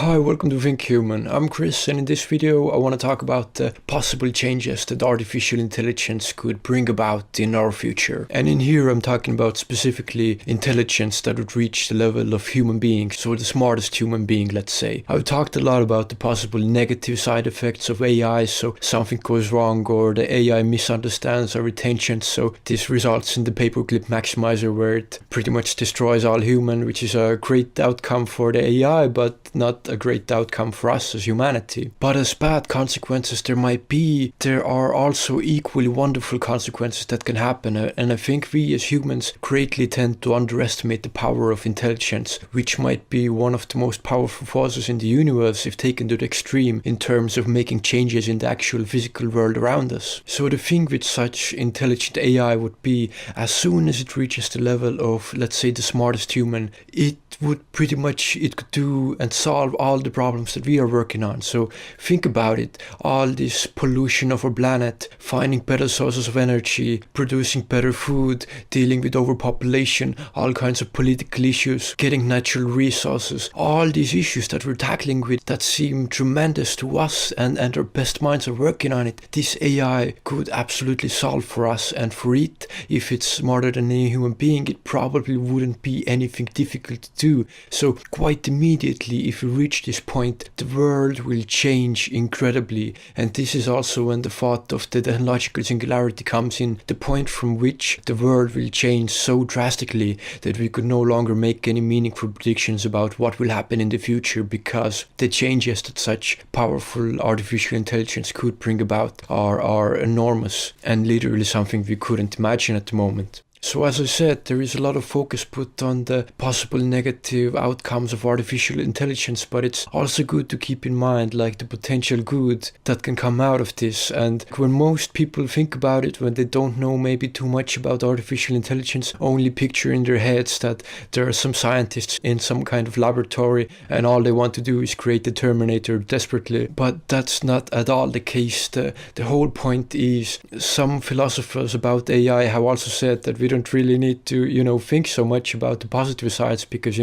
Hi, welcome to Think Human. I'm Chris, and in this video I want to talk about the possible changes that artificial intelligence could bring about in our future. And in here I'm talking about specifically intelligence that would reach the level of human beings, so the smartest human being, let's say. I've talked a lot about the possible negative side effects of AI, so something goes wrong or the AI misunderstands our intentions, so this results in the paperclip maximizer where it pretty much destroys all human, which is a great outcome for the AI, but not a great outcome for us as humanity. But as bad consequences there might be, there are also equally wonderful consequences that can happen, and I think we as humans greatly tend to underestimate the power of intelligence, which might be one of the most powerful forces in the universe if taken to the extreme in terms of making changes in the actual physical world around us. So the thing with such intelligent AI would be, as soon as it reaches the level of, let's say, the smartest human, it could do and solve all the problems that we are working on. So think about it, all this pollution of our planet, finding better sources of energy, producing better food, dealing with overpopulation, all kinds of political issues, getting natural resources, all these issues that we're tackling with that seem tremendous to us, and our best minds are working on it. This AI could absolutely solve for us, and for it, if it's smarter than any human being, it probably wouldn't be anything difficult to do. So quite immediately, if we reach this point, the world will change incredibly. And this is also when the thought of the technological singularity comes in, the point from which the world will change so drastically that we could no longer make any meaningful predictions about what will happen in the future, because the changes that such powerful artificial intelligence could bring about are enormous and literally something we couldn't imagine at the moment. So as I said, there is a lot of focus put on the possible negative outcomes of artificial intelligence, but it's also good to keep in mind like the potential good that can come out of this. And when most people think about it, when they don't know maybe too much about artificial intelligence, only picture in their heads that there are some scientists in some kind of laboratory and all they want to do is create the Terminator desperately. But that's not at all the case. The whole point is, some philosophers about AI have also said that we don't really need to, think so much about the positive sides, because,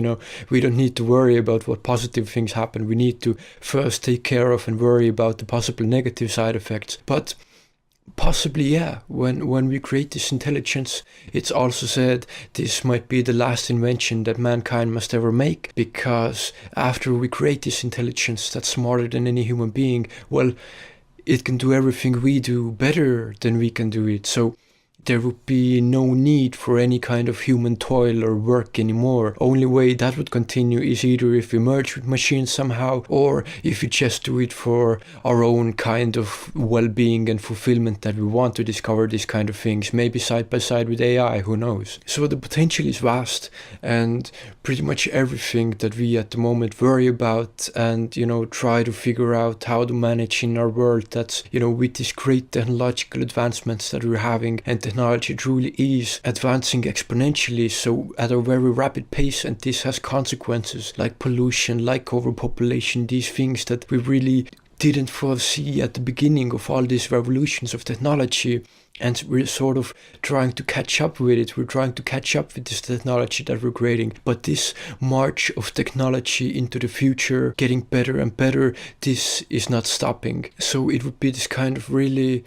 we don't need to worry about what positive things happen. We need to first take care of and worry about the possible negative side effects. But possibly, yeah, when we create this intelligence, it's also said this might be the last invention that mankind must ever make, because after we create this intelligence that's smarter than any human being, well, it can do everything we do better than we can do it. So there would be no need for any kind of human toil or work anymore. Only way that would continue is either if we merge with machines somehow, or if we just do it for our own kind of well-being and fulfillment that we want to discover these kind of things, maybe side by side with AI, who knows. So the potential is vast, and pretty much everything that we at the moment worry about and, try to figure out how to manage in our world, that's, with these great technological advancements that we're having, and technology truly is advancing exponentially, so at a very rapid pace, and this has consequences like pollution, like overpopulation, these things that we really didn't foresee at the beginning of all these revolutions of technology. And we're sort of trying to catch up with it. We're trying to catch up with this technology that we're creating. But this march of technology into the future, getting better and better, this is not stopping. So it would be this kind of really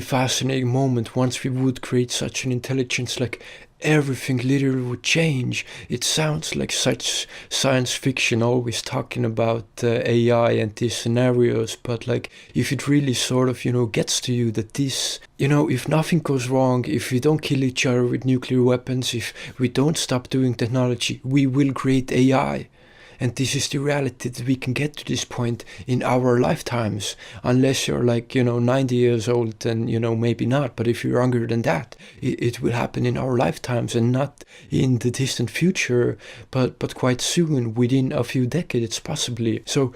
fascinating moment once we would create such an intelligence, like everything literally would change. It sounds like such science fiction, always talking about AI and these scenarios, but like if it really sort of gets to you that this, if nothing goes wrong, if we don't kill each other with nuclear weapons, if we don't stop doing technology, we will create AI. And this is the reality, that we can get to this point in our lifetimes. Unless you're like, 90 years old, then, maybe not. But if you're younger than that, it will happen in our lifetimes, and not in the distant future, but quite soon, within a few decades, possibly. So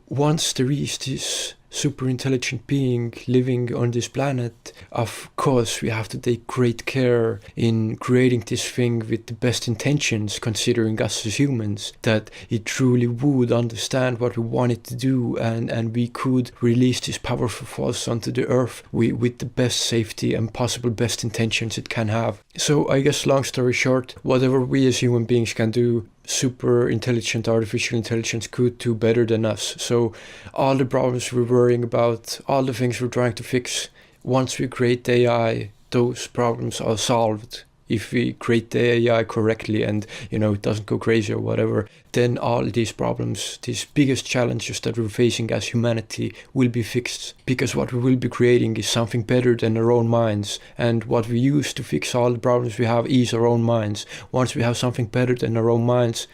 once there is this super intelligent being living on this planet, of course we have to take great care in creating this thing with the best intentions, considering us as humans, that it truly would understand what we want it to do, and we could release this powerful force onto the earth with the best safety and possible best intentions it can have. So I guess, long story short, whatever we as human beings can do, super intelligent artificial intelligence could do better than us. So all the problems we're worrying about, all the things we're trying to fix, once we create the AI, those problems are solved. If we create the AI correctly and, it doesn't go crazy or whatever, then all these problems, these biggest challenges that we're facing as humanity will be fixed. Because what we will be creating is something better than our own minds. And what we use to fix all the problems we have is our own minds. Once we have something better than our own minds,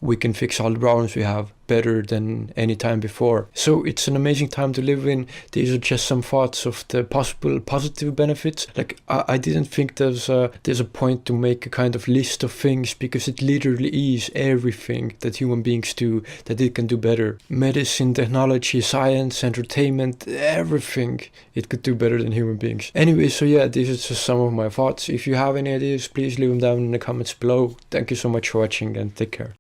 we can fix all the problems we have better than any time before. So it's an amazing time to live in. These are just some thoughts of the possible positive benefits. Like I didn't think there's a point to make a kind of list of things, because it literally is everything that human beings do that it can do better. Medicine, technology, science, entertainment, everything it could do better than human beings. Anyway, so yeah, this is just some of my thoughts. If you have any ideas, please leave them down in the comments below. Thank you so much for watching and take care.